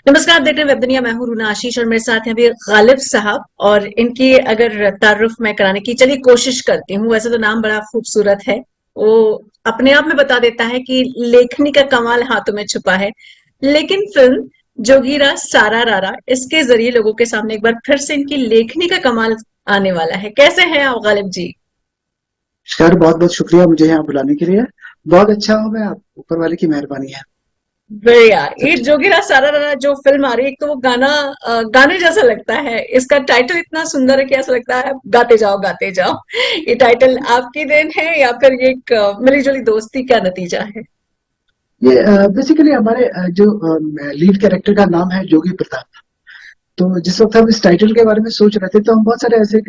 नमस्कार, आप देख रहे हैं वेब दुनिया। मैं हूं रूना आशीष और मेरे साथ हैं अभी गालिब साहब। और इनकी अगर तारुफ मैं कराने की चलिए कोशिश करती हूँ। वैसे तो नाम बड़ा खूबसूरत है, वो अपने आप में बता देता है कि लेखनी का कमाल हाथों में छुपा है। लेकिन फिल्म जोगीरा सारा रारा इसके जरिए लोगों के सामने एक बार फिर से इनकी लेखनी का कमाल आने वाला है। कैसे हैं आप गालिब जी? खैर, बहुत बहुत शुक्रिया मुझे यहाँ बुलाने के लिए। बहुत अच्छा हूँ मैं, आप ऊपर वाले की मेहरबानी है। बढ़िया। सब ये ठीक। जोगीरा सारा रारा जो फिल्म आ रही है, एक तो वो गाना गाने जैसा लगता है। इसका टाइटल इतना सुंदर है कि ऐसा लगता है गाते जाओ गाते जाओ। ये टाइटल आपकी देन है या फिर ये एक मिली जुली दोस्ती का नतीजा है? ये बेसिकली हमारे जो लीड कैरेक्टर का नाम है जोगी प्रताप। तो जिस वक्त हम इस टाइटल के बारे में सोच रहे थे तो हम बहुत सारे ऐसे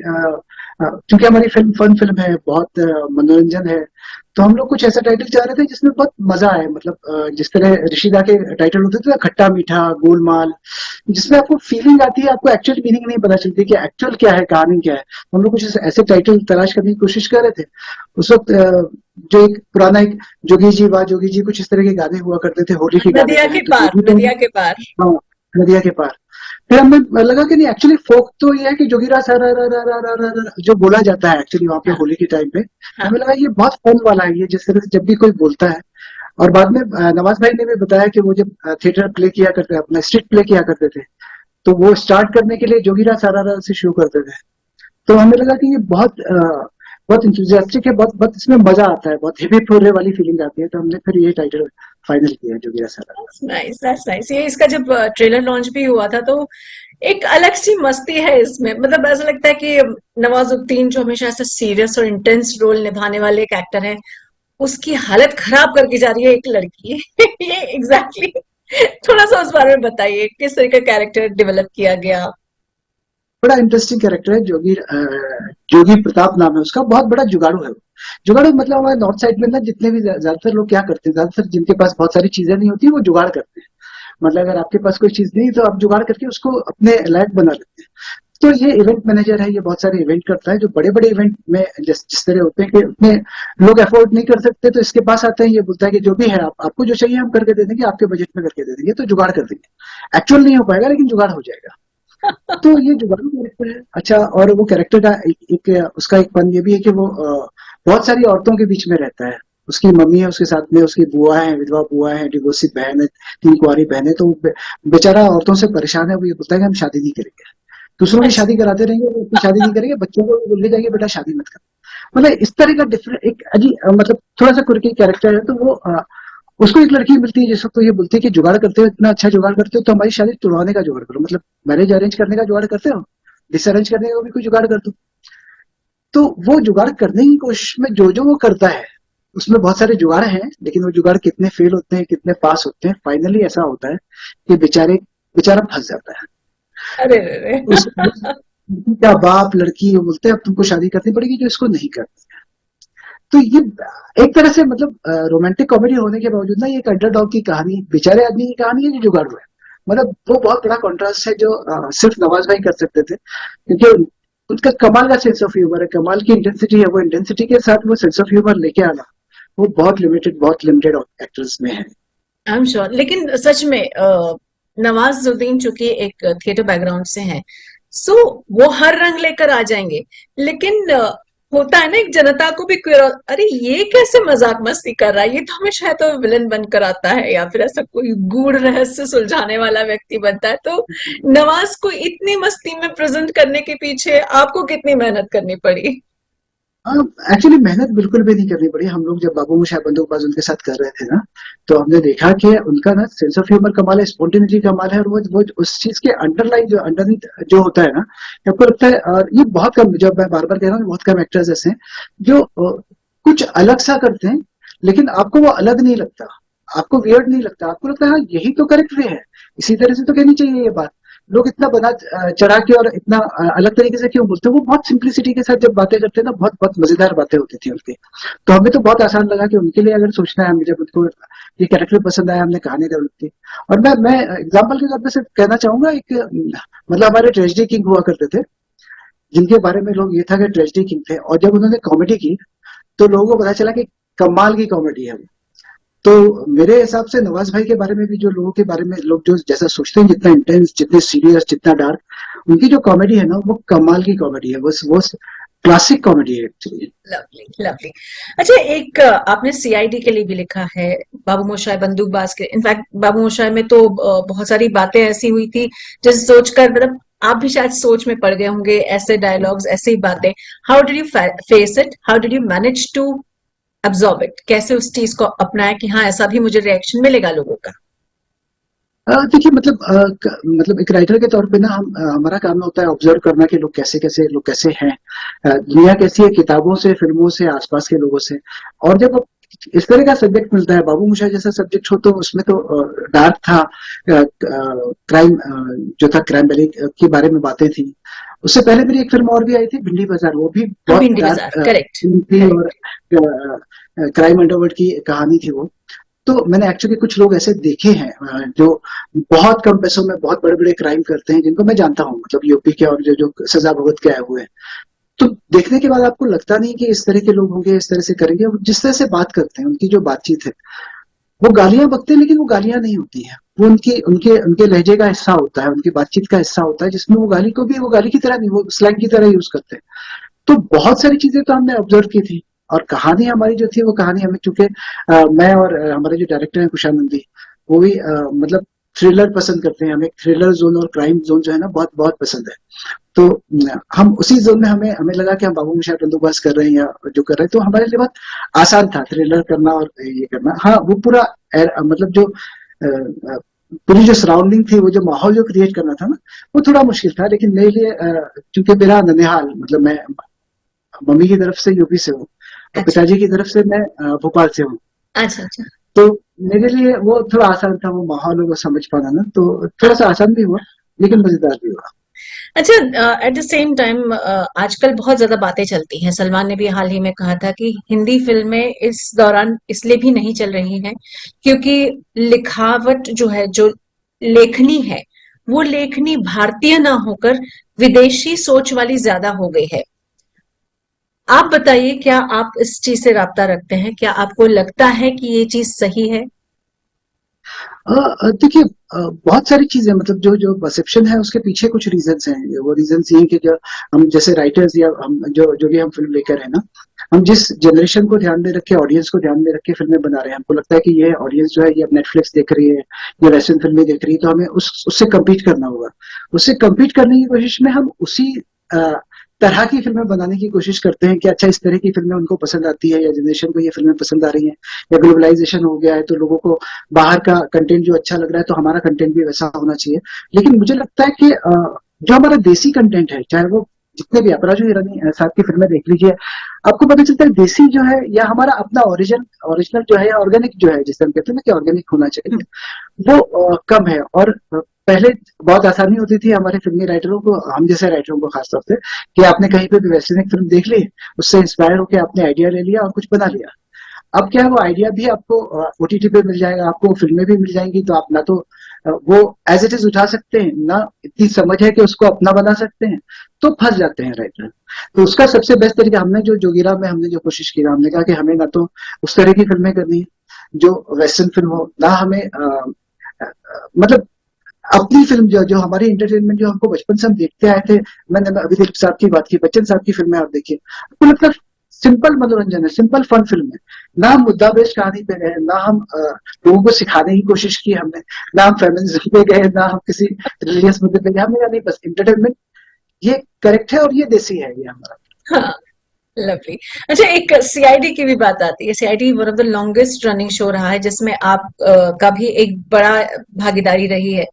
क्योंकि हमारी फिल्म फन फिल्म है, बहुत मनोरंजन है। तो हम लोग कुछ ऐसा टाइटल चाह रहे थे जिसमें बहुत मजा आए, मतलब जिस तरह ऋषिदा के टाइटल होते थे ना, खट्टा मीठा गोलमाल, जिसमें आपको फीलिंग आती है, आपको एक्चुअल मीनिंग नहीं पता चलती कि एक्चुअल क्या है, कहानी क्या है। हम लोग कुछ ऐसे टाइटल तलाश करने की कोशिश कर रहे थे उस वक्त। जो एक पुराना एक जोगी जी वाह जोगी जी, कुछ इस तरह के गाने हुआ करते थे, होली के गाने नदिया जो है, के तो पार, जोगी तो नदिया के पार। हाँ, नदिया के पार। फिर हमें लगा कि नहीं, एक्चुअली फोक तो ये है कि जोगीरा सा रा रा रा रा रा रा रा जो बोला जाता है एक्चुअली वहां पे हाँ, होली के टाइम पे। तो हाँ। हमें लगा ये बहुत फन वाला है, ये जिस तरह से जब भी कोई बोलता है। और बाद में नवाज भाई ने भी बताया कि वो जब थिएटर प्ले किया करते, अपना स्ट्रीट प्ले किया करते थे, तो वो स्टार्ट करने के लिए जोगीरा सारा रा से शुरू करते थे। तो हमें लगा कि ये बहुत इंथुजियास्टिक है, बहुत बहुत इसमें मजा आता है, बहुत हिपी फुर्रे वाली फीलिंग आती है। तो हमने फिर ये टाइटल फाइनल किया है, जोगीरा सारा रा। Nice, that's nice. ये इसका जब ट्रेलर लॉन्च भी हुआ था तो एक अलग सी मस्ती है इसमें। मतलब ऐसा लगता है कि नवाजुद्दीन जो हमेशा ऐसा सीरियस और इंटेंस रोल निभाने वाले एक एक्टर है, उसकी हालत खराब करके जा रही है एक लड़की। ये एग्जैक्टली थोड़ा सा उस बारे में बताइए, किस तरह का कैरेक्टर डेवलप किया गया? बड़ा इंटरेस्टिंग कैरेक्टर है जोगी, जोगी प्रताप नाम है उसका। बहुत बड़ा जुगाड़ू है वो। जुगाड़ू मतलब हमारे नॉर्थ साइड में ना, जितने भी ज्यादातर लोग क्या करते हैं, ज्यादातर जिनके पास बहुत सारी चीजें नहीं होती वो जुगाड़ करते हैं। मतलब अगर आपके पास कोई चीज नहीं तो आप जुगाड़ करके उसको अपने लायक बना लेते हैं। तो ये इवेंट मैनेजर है, ये बहुत सारे इवेंट करता है, जो बड़े बड़े इवेंट में जिस तरह होते हैं कि उतने लोग अफोर्ड नहीं कर सकते, तो इसके पास आते हैं। ये बोलता है कि जो भी है आपको जो चाहिए हम करके दे देंगे, आपके बजट में करके दे देंगे, तो जुगाड़ कर देंगे। एक्चुअल नहीं हो पाएगा लेकिन जुगाड़ हो जाएगा। तो ये जुगाड़ू कैरेक्टर है। अच्छा, और वो कैरेक्टर का उसका एक पन ये भी है कि वो बहुत सारी औरतों के बीच में रहता है। उसकी मम्मी है उसके साथ में, उसकी बुआ है, विधवा बुआ है, डिवोर्सी बहन है, 3 कुंवारी बहन है। तो वो बेचारा औरतों से परेशान है। वो ये बोलता है कि हम शादी नहीं करेंगे, दूसरों की अच्छा। शादी कराते रहेंगे, वो अपनी शादी नहीं करेंगे, बच्चों को बोल ले जाएंगे बेटा शादी मत कर। मतलब इस तरह का डिफरेंट एक अजीब, मतलब थोड़ा सा कुर्की कैरेक्टर है। तो वो उसको एक लड़की मिलती है जिस वक्त तो ये बोलती है कि जुगाड़ करते हो, इतना अच्छा जुगाड़ करते हो तो हमारी शादी तुड़वाने का जुगाड़ करो, मतलब मैरिज अरेंज करने का जुगाड़ करते हो, डिसअरेंज करने का भी कोई जुगाड़ कर दो। तो वो जुगाड़ करने की कोशिश में जो जो वो करता है, उसमें बहुत सारे जुगाड़ हैं, लेकिन वो जुगाड़ कितने फेल होते हैं, कितने पास होते हैं, फाइनली ऐसा होता है कि बेचारा फंस जाता है। अरे रे रे। उस लड़की का बाप लड़की वो बोलते हैं अब तुमको शादी करनी पड़ेगी, जो इसको नहीं करती। तो ये एक तरह से मतलब रोमांटिक कॉमेडी होने के बावजूद ना, ये एक अंडरडॉग की कहानी, बेचारे आदमी की कहानी है जो जुगाड़ू है। मतलब वो बहुत बड़ा कॉन्ट्रास्ट है जो सिर्फ नवाज भाई कर सकते थे, क्योंकि उनका कमाल का सेंस ऑफ ह्यूमर है, कमाल की इंटेंसिटी है। वो इंटेंसिटी के साथ वो सेंस ऑफ ह्यूमर लेके आना, वो बहुत लिमिटेड एक्टर्स में है। I am sure. लेकिन सच में नवाजुद्दीन चूंकि एक थिएटर बैकग्राउंड से हैं, सो वो हर रंग लेकर आ जाएंगे। लेकिन होता है ना, एक जनता को भी अरे ये कैसे मजाक मस्ती कर रहा है, ये तो हमेशा तो विलन बनकर आता है या फिर ऐसा कोई गूढ़ रहस्य सुलझाने वाला व्यक्ति बनता है। तो नवाज को इतनी मस्ती में प्रेजेंट करने के पीछे आपको कितनी मेहनत करनी पड़ी? एक्चुअली मेहनत बिल्कुल भी नहीं करनी पड़ी। हम लोग जब बाबू मोशाय बंदूकबाज उनके साथ कर रहे थे ना, तो हमने देखा कि उनका ना सेंस ऑफ ह्यूमर कमाल है, स्पॉन्टेनिटी कमाल है, और वो उस चीज के अंडरलाइन जो अंडरनीथ जो होता है ना, आपको लगता है। और ये बहुत कम, जब मैं बार बार कह रहा हूँ, बहुत कम एक्टर्स ऐसे हैं जो कुछ अलग सा करते हैं, लेकिन आपको वो अलग नहीं लगता, आपको वियर्ड नहीं लगता, आपको लगता है हाँ यही तो करेक्ट वे है, इसी तरह से तो कहनी चाहिए ये बात। लोग इतना बना चढ़ा के और इतना अलग तरीके से क्यों बोलते हैं। वो बहुत सिंप्लिसिटी के साथ जब बातें करते हैं ना, बहुत बहुत मजेदार बातें होती थी उनकी। तो हमें तो बहुत आसान लगा कि उनके लिए अगर सोचना है, हमें जब उनको ये कैरेक्टर पसंद आया, हमने कहानी डेवलप की। और मैं एग्जाम्पल के तौर पर सिर्फ कहना चाहूंगा, एक मतलब हमारे ट्रेजेडी किंग हुआ करते थे, जिनके बारे में लोग ये था कि ट्रेजेडी किंग थे, और जब उन्होंने कॉमेडी की तो लोगों को पता चला कि कमाल की कॉमेडी है वो। तो मेरे हिसाब से नवाज भाई के बारे में भी जो लोगों के बारे में लोग जो जैसा सोचते हैं, जितना इंटेंस, जितने सीरियस, जितना डार्क, उनकी जो कॉमेडी है ना, वो कमाल की कॉमेडी है, वो क्लासिक कॉमेडी है एक्चुअली। Lovely lovely. अच्छा, एक आपने सीआईडी के लिए भी लिखा है, बाबू मोशाय बंदूकबाज के। इनफैक्ट बाबू मोशाय में तो बहुत सारी बातें ऐसी हुई थी जिसे सोचकर मतलब आप भी शायद सोच में पड़ गए होंगे, ऐसे डायलॉग्स, ऐसी बातें। How did you face it, how did you manage to absorb it, कैसे उस चीज को अपनाया कि हाँ ऐसा भी मुझे रिएक्शन मिलेगा लोगों का? देखिए, मतलब एक राइटर के तौर पे ना, हमारा काम होता है ऑब्जर्व करना कि लोग कैसे हैं, दुनिया कैसी है, किताबों से, फिल्मों से, आसपास के लोगों से। और जब इस तरह का सब्जेक्ट मिलता है, बाबू मोशाय जैसा सब्जेक्ट हो, तो उसमें तो डार्क था, क्राइम जो था, क्राइम वैली के बारे में बातें थी। उससे पहले मेरी एक फिल्म और भी आई थी, भिंडी बाजार, वो भी हाँ, बहुत भिंडी बाजार, डार्क करेक्ट। थी, और करेक्ट। क्राइम अंडरवर्ल्ड की कहानी थी वो। तो मैंने एक्चुअली कुछ लोग ऐसे देखे हैं, जो बहुत कम पैसों में बहुत बड़े बड़े क्राइम करते हैं, जिनको मैं जानता हूँ, मतलब यूपी के, और जो जो सजा भुगत के आए हुए हैं। तो देखने के बाद आपको लगता नहीं कि इस तरह के लोग होंगे, इस तरह से करेंगे। और जिस तरह से बात करते हैं, उनकी जो बातचीत है, वो गालियां बकते हैं, लेकिन वो गालियां नहीं होती हैं, वो उनके उनके उनके लहजे का हिस्सा होता है, उनकी बातचीत का हिस्सा होता है, जिसमें वो गाली को भी वो गाली की तरह नहीं, वो स्लैंग की तरह यूज करते हैं। तो बहुत सारी चीजें तो हमने ऑब्जर्व की थी। और कहानी हमारी जो थी, वो कहानी हमें, चूंकि मैं और हमारे जो डायरेक्टर हैं कुशानंदी, वो भी मतलब थ्रिलर पसंद करते हैं। हमें थ्रिलर जोन और क्राइम जोन जो है ना, बहुत बहुत पसंद है। तो हम उसी जोन में, हमें हमें लगा कि हम बाबू मोशाय बंदोबस्त कर रहे हैं, या जो कर रहे हैं, तो हमारे लिए बहुत आसान था थ्रिलर करना और ये करना। हाँ, वो पूरा मतलब जो पूरी जो सराउंडिंग थी, वो जो माहौल जो क्रिएट करना था ना, वो थोड़ा मुश्किल था। लेकिन मेरे लिए चूंकि मेरा ननिहाल, मतलब मैं मम्मी की तरफ से यूपी से हूँ, और अच्छा। पिताजी की तरफ से मैं भोपाल से हूँ। अच्छा। अच्छा। तो मेरे लिए वो थोड़ा आसान था, वो माहौल वो समझ पाना ना, तो थोड़ा हाँ। सा आसान भी हुआ, लेकिन मजेदार भी हुआ। अच्छा, एट द सेम टाइम आजकल बहुत ज्यादा बातें चलती हैं। सलमान ने भी हाल ही में कहा था कि हिंदी फिल्में इस दौरान इसलिए भी नहीं चल रही हैं क्योंकि लिखावट जो है, जो लेखनी है, वो लेखनी भारतीय ना होकर विदेशी सोच वाली ज्यादा हो गई है। आप बताइए, क्या आप इस चीज से राब्ता रखते हैं? क्या आपको लगता है कि ये चीज सही है? देखिए, बहुत सारी चीजें, मतलब जो जो परसेप्शन है, उसके पीछे कुछ रीजंस हैं। वो रीजंस ये हैं कि जो हम जैसे राइटर्स, या हम जो जो भी हम फिल्म मेकर है ना, हम जिस जनरेशन को ध्यान में रख के, ऑडियंस को ध्यान में रख के फिल्में बना रहे हैं, हमको लगता है कि ये ऑडियंस जो है, ये अब नेटफ्लिक्स देख रही है, ये वेस्टर्न फिल्में देख रही है, तो हमें उससे कम्पीट करना होगा। उससे कम्पीट करने की कोशिश में हम उसी अ, तरह की फिल्में बनाने की कोशिश करते हैं, कि अच्छा, इस तरह की फिल्में उनको पसंद आती है, या जनरेशन को ये फिल्में पसंद आ रही हैं, या ग्लोबलाइजेशन हो गया है, तो लोगों को बाहर का कंटेंट जो अच्छा लग रहा है, तो हमारा कंटेंट भी वैसा होना चाहिए। लेकिन मुझे लगता है कि जो हमारा देसी कंटेंट है, चाहे वो जितने भी, अपराजू हिरानी साहब की फिल्में देख लीजिए, आपको पता चलता है देसी जो है, या हमारा अपना ओरिजिनल जो है, या ऑर्गेनिक जो है, जिसे हम कहते हैं ना कि ऑर्गेनिक होना चाहिए, वो कम है। और पहले बहुत आसानी होती थी हमारे फिल्मी राइटरों को, हम जैसे राइटरों को खासतौर से, कि आपने कहीं पे भी वेस्टर्न एक फिल्म देख ली, उससे इंस्पायर होकर आपने आइडिया ले लिया और कुछ बना लिया। अब क्या है, वो आइडिया भी आपको ओटीटी पे मिल जाएगा, आपको फिल्में भी मिल जाएंगी, तो आप ना तो वो एज इट इज उठा सकते हैं, ना इतनी समझ है कि उसको अपना बना सकते हैं, तो फंस जाते हैं राइटर। तो उसका सबसे बेस्ट तरीका, हमने जो जोगिरा में हमने जो कोशिश की, हमने कहा कि हमें ना तो उस तरह की फिल्में करनी है जो वेस्टर्न फिल्म हो, ना हमें मतलब अपनी फिल्म जो हमारी इंटरटेनमेंट, जो हमको बचपन से हम देखते आए थे। मैंने अभी दिलीप साहब की बात की, बच्चन साहब की फिल्में आप देखिए, तो मतलब सिंपल मनोरंजन है, सिंपल फन फिल्म है। ना हम मुद्दा बेस्ड कहानी पे गए, ना हम लोगों को सिखाने की कोशिश की हमने, ना हम फेमिनिज्म पे गए, ना हम किसी रिलीजियस मुद्दे पे गए। हमने कहा नहीं, बस इंटरटेनमेंट ये करेक्ट है, और ये देसी है, ये हमारा। हाँ। लवली। अच्छा, एक सीआईडी की भी बात आती है। CID one of the longest running show रहा है जिसमें आप का भी एक बड़ा भागीदारी रही है।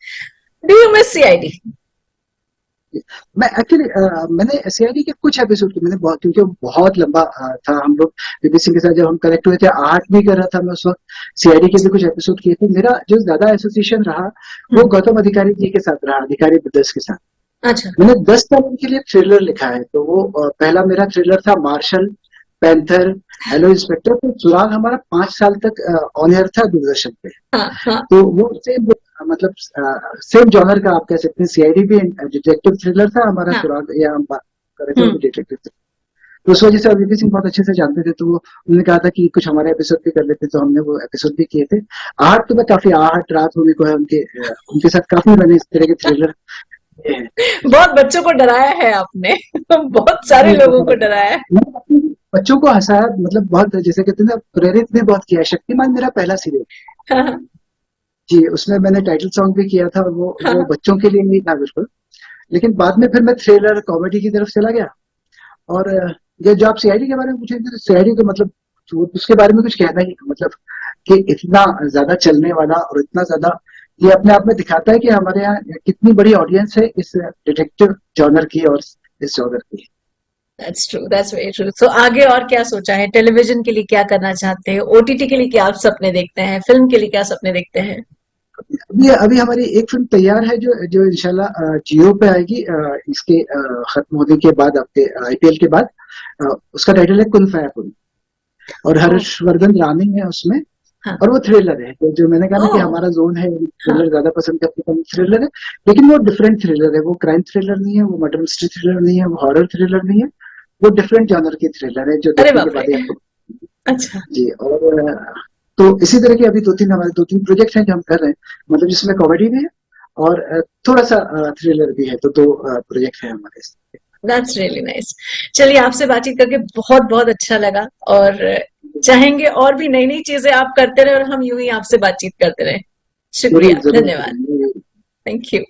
Do you miss CID? मैं एक्चुअली मैंने सीआईडी के कुछ एपिसोड की, मैंने बहुत, क्योंकि वो बहुत लंबा था। हम लोग बीबीसी के साथ जब हम कनेक्ट हुए थे, 8 भी कर रहा था मैं उस वक्त, सीआईडी के भी कुछ एपिसोड किए थे। मेरा जो ज्यादा एसोसिएशन रहा, वो गौतम अधिकारी जी के साथ रहा, अधिकारी ब्रदर्स के साथ। अच्छा। मैंने 10 साल उनके लिए थ्रिलर लिखा है, तो वो पहला मेरा थ्रिलर था मार्शल, पैंथर, हेलो इंस्पेक्टर। तो सुराग हमारा 5 साल तक ऑन एयर था दूरदर्शन पे। हाँ। हाँ। तो वो सेम, मतलब सेम जॉनर का आप कह सकते हैं। सीआईडी भी डिटेक्टिव थ्रिलर था हमारा, हाँ। सुराग, या हम बात कर रहे थे, वो हम्म। भी डिटेक्टिव। तो उस वजह से वीपी सिंह बहुत अच्छे से जानते थे, तो वो उन्होंने कहा था कि कुछ हमारे एपिसोड भी कर लेते, तो हमने वो एपिसोड भी किए थे। आहट तो मैं काफी, आहट, रात होने को है, उनके साथ काफी मैंने इस तरह के थ्रिलर किए हैं। बहुत बच्चों को डराया है आपने। बहुत सारे जी, लोगों को बहुत। डराया है। मैंने अपने बच्चों को हंसाया, मतलब बहुत, जैसे कहते हैं ना, प्रेरित भी बहुत किया है। शक्तिमान मेरा पहला सीरियल, हाँ, जी, उसमें मैंने टाइटल सॉन्ग भी किया था, और वो हाँ, बच्चों के लिए नहीं था बिल्कुल। लेकिन बाद में फिर मैं थ्रिलर कॉमेडी की तरफ चला गया। और ये जो आप सीआईडी के बारे में पूछे थे, तो सीआईडी तो मतलब, तो उसके बारे में कुछ कहना ही, मतलब कि इतना ज्यादा चलने वाला, और इतना ज्यादा ये अपने आप में दिखाता है कि हमारे यहाँ कितनी बड़ी ऑडियंस है इस डिटेक्टिव जॉनर की, और इस जॉनर की। That's true, that's very true. So आगे और क्या सोचा है? टेलीविजन के लिए क्या करना चाहते हैं? ओटीटी के लिए क्या आप सपने देखते हैं? फिल्म के लिए क्या सपने देखते हैं? अभी अभी हमारी एक फिल्म तैयार है, जो जो इंशाल्लाह जियो पे आएगी, इसके खत्म होने के बाद, आपके आईपीएल के बाद। उसका टाइटल है कुन फाया कुन, और ओह, हर्षवर्धन रानी है उसमें। हाँ, और वो थ्रिलर है, तो जो मैंने कहा ना कि ओह, हमारा जोन है, हाँ, थ्रिलर ज्यादा पसंद करते हैं, थ्रिलर है। लेकिन वो डिफरेंट थ्रिलर है, वो क्राइम थ्रिलर नहीं है, वो मर्डर मिस्ट्री थ्रिलर नहीं है, वो हॉरर थ्रिलर नहीं है। वो डिफरेंट जॉनर की थ्रिलर है, जो अरे देखने के बाप रे! बाद ही आपको। अच्छा, जी, और तो इसी तरह के अभी हमारे दो तीन प्रोजेक्ट हैं जो हम कर रहे हैं, मतलब जिसमें कॉमेडी भी है, और थोड़ा सा थ्रिलर भी है, तो दो प्रोजेक्ट है हमारे इसमें। That's really nice. चलिए, आपसे बातचीत करके बहुत बहुत अच्छा लगा, और चाहेंगे और भी नई नई चीजें आप करते रहे और हम यूं ही आपसे बातचीत करते रहे। जरूर शुक्रिया, जरूर धन्यवाद। करेंगे। Thank you.